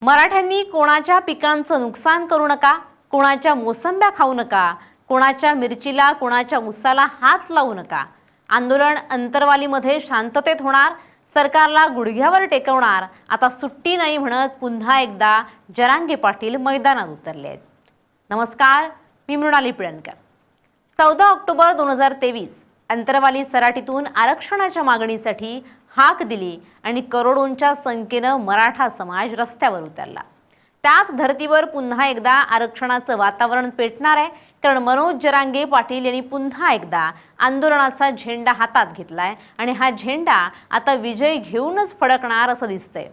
मराठ्यांनी कोणाच्या पिकांचं नुकसान करू नका, कोणाच्या मोसंब्या खाऊ नका, कोणाच्या मिरचीला कोणाच्या उसाला हात लावू नका। आंदोलन अंतरवालीमध्ये शांततेत होणार, सरकारला गुडघ्यावर टेकवणार। आता सुट्टी नाही म्हणत पुन्हा एकदा जरांगे पाटील मैदानात उतरले आहेत। नमस्कार, मी मृणाली पिळणकर। 14 ऑक्टोबर 2023 अंतरवाली सराटीतून आरक्षणाच्या मागणीसाठी हाक दिली आणि करोडोंच्या संख्येने मराठा समाज रस्त्यावर उतरला। त्याच धर्तीवर पुन्हा एकदा आरक्षणाचं वातावरण पेटणार आहे, कारण मनोज जरांगे पाटील यांनी पुन्हा एकदा आंदोलनाचा झेंडा हातात घेतलाय आणि हा झेंडा आता विजय घेऊनच फडकणार असं दिसतंय।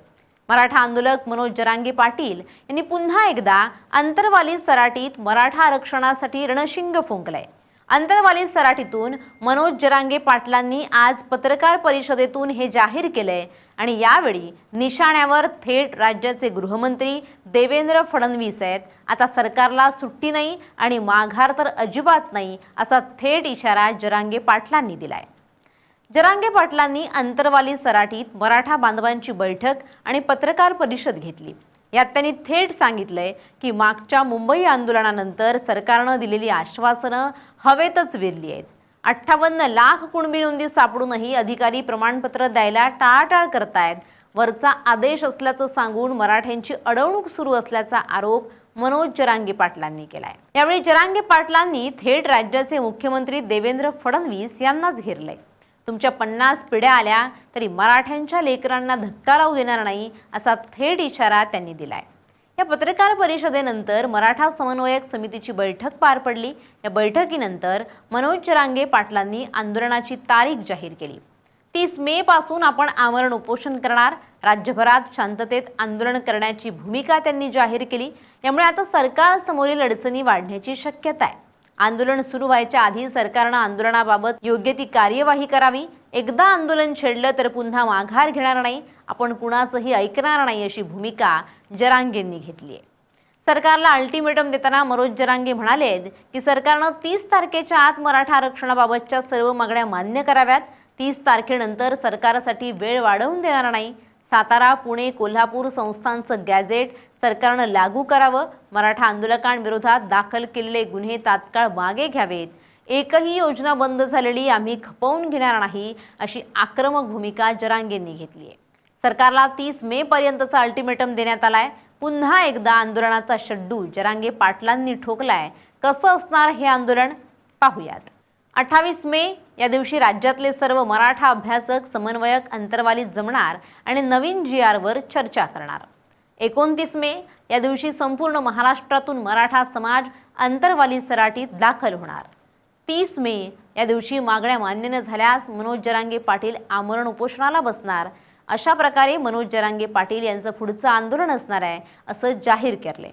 मराठा आंदोलक मनोज जरांगे पाटील यांनी पुन्हा एकदा अंतरवाली सराटीत मराठा आरक्षणासाठी रणशिंग फुंकलंय। अंतरवाली सराटीतून मनोज जरांगे पाटलांनी आज पत्रकार परिषदेतून हे जाहीर केलंय आणि यावेळी निशाण्यावर थेट राज्याचे गृहमंत्री देवेंद्र फडणवीस आहेत। आता सरकारला सुट्टी नाही आणि माघार तर अजिबात नाही असा थेट इशारा जरांगे पाटलांनी दिलाय। जरांगे पाटलांनी अंतरवाली सराटीत मराठा बांधवांची बैठक आणि पत्रकार परिषद घेतली। यात त्यांनी थेट सांगितलंय की मागच्या मुंबई आंदोलनानंतर सरकारने दिलेली आश्वासनं हवेतच विरली आहेत। 58 लाख कुणबी नोंदी सापडूनही अधिकारी प्रमाणपत्र द्यायला टाळाटाळ करतायत। वरचा आदेश असल्याचं सांगून मराठ्यांची अडवणूक सुरू असल्याचा आरोप मनोज जरांगे पाटलांनी केलाय। यावेळी जरांगे पाटलांनी थेट राज्याचे मुख्यमंत्री देवेंद्र फडणवीस यांनाच घेरलंय। तुमच्या 50 पिढ्या आल्या तरी मराठ्यांच्या लेकरांना धक्का लावू देणार नाही असा थेट इशारा त्यांनी दिलाय। या पत्रकार परिषदेनंतर मराठा समन्वयक समितीची बैठक पार पडली। या बैठकीनंतर मनोज जरांगे पाटलांनी आंदोलनाची तारीख जाहीर केली। 30 मे पासून आपण आमरण उपोषण करणार। राज्यभरात शांततेत आंदोलन करण्याची भूमिका त्यांनी जाहीर केली। यामुळे आता सरकार समोरील अडचणी वाढण्याची शक्यता आहे। आंदोलन सुरू व्हायच्या आधी सरकारने आंदोलनाबाबत योग्य ती कार्यवाही करावी। एकदा आंदोलन छेडलं तर पुन्हा माघार घेणार नाही, आपण कुणाचंही ऐकणार नाही अशी भूमिका जरांगेंनी घेतली आहे। सरकारला अल्टिमेटम देताना मनोज जरांगे म्हणाले की सरकारने 30 तारखेच्या आत मराठा आरक्षणाबाबतच्या सर्व मागण्या मान्य कराव्यात। 30 तारखेनंतर सरकारसाठी वेळ वाढवून देणार नाही। सातारा, पुणे, कोल्हापूर संस्थांचं गॅझेट सरकारने लागू करावं। मराठा आंदोलकांविरोधात दाखल केलेले गुन्हे तात्काळ मागे घ्यावेत। एकही योजना बंद झालेली आम्ही खपवून घेणार नाही अशी आक्रमक भूमिका जरांगेंनी घेतली आहे। सरकारला 30 मे पर्यंतचा अल्टिमेटम देण्यात आलाय। पुन्हा एकदा आंदोलनाचा शड्डू जरांगे पाटलांनी ठोकलाय। कसं असणार हे आंदोलन पाहूयात। 28 मे या दिवशी राज्यातले सर्व मराठा अभ्यासक समन्वयक अंतरवालीत जमणार आणि नवीन GR वर चर्चा करणार। 29 मे या दिवशी संपूर्ण महाराष्ट्रातून मराठा समाज अंतरवाली सराटीत दाखल होणार। 30 मे या दिवशी मागण्या मान्य न झाल्यास मनोज जरांगे पाटील आमरण उपोषणाला बसणार। अशा प्रकारे मनोज जरांगे पाटील यांचं पुढचं आंदोलन असणार आहे असं जाहीर केलंय।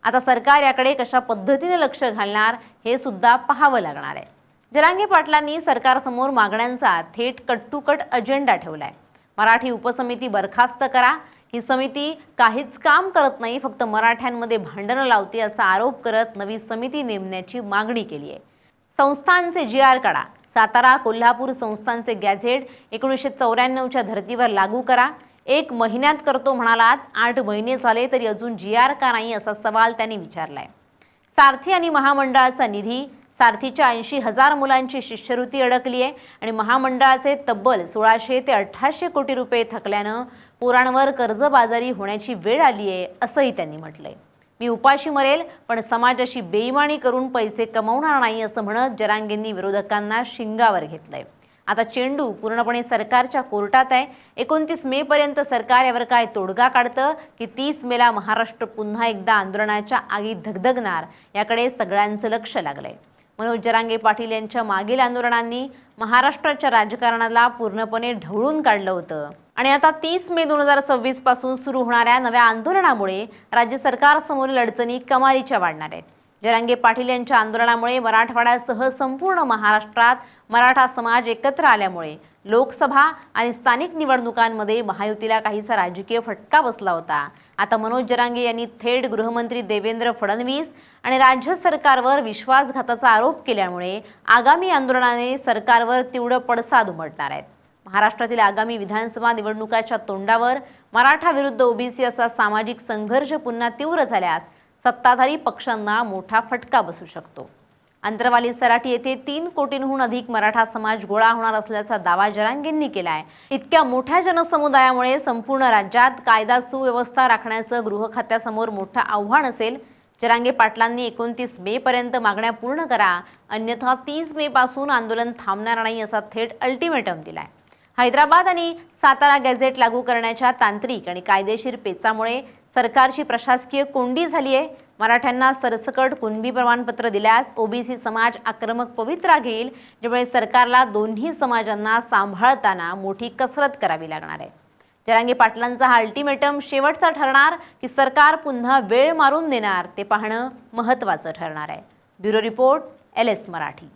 आता सरकार याकडे कशा पद्धतीने लक्ष घालणार हे सुद्धा पाहावं लागणार आहे। जरांगे पाटलांनी सरकारसमोर मागण्यांचा थेट कट टू कट अजेंडा ठेवलाय। मराठी उपसमिती बरखास्त करा। ही समिती काहीच काम करत नाही, फक्त मराठ्यांमध्ये भांडणं लावते असा आरोप करत नवी समिती नेमण्याची मागणी केली आहे। संस्थांचे GR काढा। सातारा, कोल्हापूर संस्थांचे गॅझेट 1994च्या धर्तीवर लागू करा। 1 महिन्यात करतो म्हणालात, 8 महिने झाले तरी अजून GR का नाही असा सवाल त्यांनी विचारलाय। सारथी आणि महामंडळाचा निधी, सारथीच्या 80,000 मुलांची शिष्यवृत्ती अडकली आहे आणि महामंडळाचे तब्बल 1600 ते 1800 कोटी रुपये थकल्यानं पोरांवर कर्जबाजारी होण्याची वेळ आली आहे असंही त्यांनी म्हटलंय। मी उपाशी मरेल पण समाजाशी बेईमानी करून पैसे कमवणार नाही असं म्हणत जरांगेंनी विरोधकांना शिंगावर घेतलंय। आता चेंडू पूर्णपणे सरकारच्या कोर्टात आहे। 29 मे पर्यंत सरकार यावर काय तोडगा काढतं की 30 मेला महाराष्ट्र पुन्हा एकदा आंदोलनाच्या आगीत धगधगणार याकडे सगळ्यांचं लक्ष लागलंय। मनोज जरांगे पाटील यांच्या मागील आंदोलनांनी महाराष्ट्राच्या राजकारणाला पूर्णपणे ढवळून काढलं होतं आणि आता 30 मे 2026 पासून सुरू होणाऱ्या नव्या आंदोलनामुळे राज्य सरकारसमोरील अडचणी कमालीच्या वाढणार आहेत। जरांगे पाटील यांच्या आंदोलनामुळे मराठवाड्यासह संपूर्ण महाराष्ट्रात मराठा समाज एकत्र आल्यामुळे लोकसभा आणि स्थानिक निवडणुकांमध्ये महायुतीला काहीसा राजकीय फटका बसला होता। आता मनोज जरांगे यांनी थेट गृहमंत्री देवेंद्र फडणवीस आणि राज्य सरकारवर विश्वासघाताचा आरोप केल्यामुळे आगामी आंदोलनाने सरकारवर तीव्र पडसाद उमटणार आहेत। महाराष्ट्रातील आगामी विधानसभा निवडणुकाच्या तोंडावर मराठा विरुद्ध ओबीसी असा सामाजिक संघर्ष पुन्हा तीव्र झाल्यास सत्ताधारी पक्षांना मोठा फटका बसू शकतो। अंतरवाली सराटी येथे 3 कोटींहून अधिक मराठा समाज गोळा होणार असल्याचा दावा जरांगेंनी केलाय। इतक्या मोठ्या जनसमुदायामुळे संपूर्ण राज्यात कायदा सुव्यवस्था राखण्याचं गृह खात्यासमोर मोठं आव्हान असेल। जरांगे पाटलांनी 29 मे पर्यंत मागण्या पूर्ण करा, अन्यथा 30 मे पासून आंदोलन थांबणार नाही असा थेट अल्टिमेटम दिलाय। हैदराबाद आणि सातारा गॅझेट लागू करण्याच्या तांत्रिक आणि कायदेशीर पेचामुळे सरकारची प्रशासकीय कोंडी झाली आहे। मराठ्यांना सरसकट कुणबी प्रमाणपत्र दिल्यास ओबीसी समाज आक्रमक पवित्रा घेईल, ज्यामुळे सरकारला दोन्ही समाजांना सांभाळताना मोठी कसरत करावी लागणार आहे। जरांगे पाटलांचा हा अल्टिमेटम शेवटचा ठरणार की सरकार पुन्हा वेळ मारून देणार ते पाहणं महत्त्वाचं ठरणार आहे। Bureau report, LS Marathi.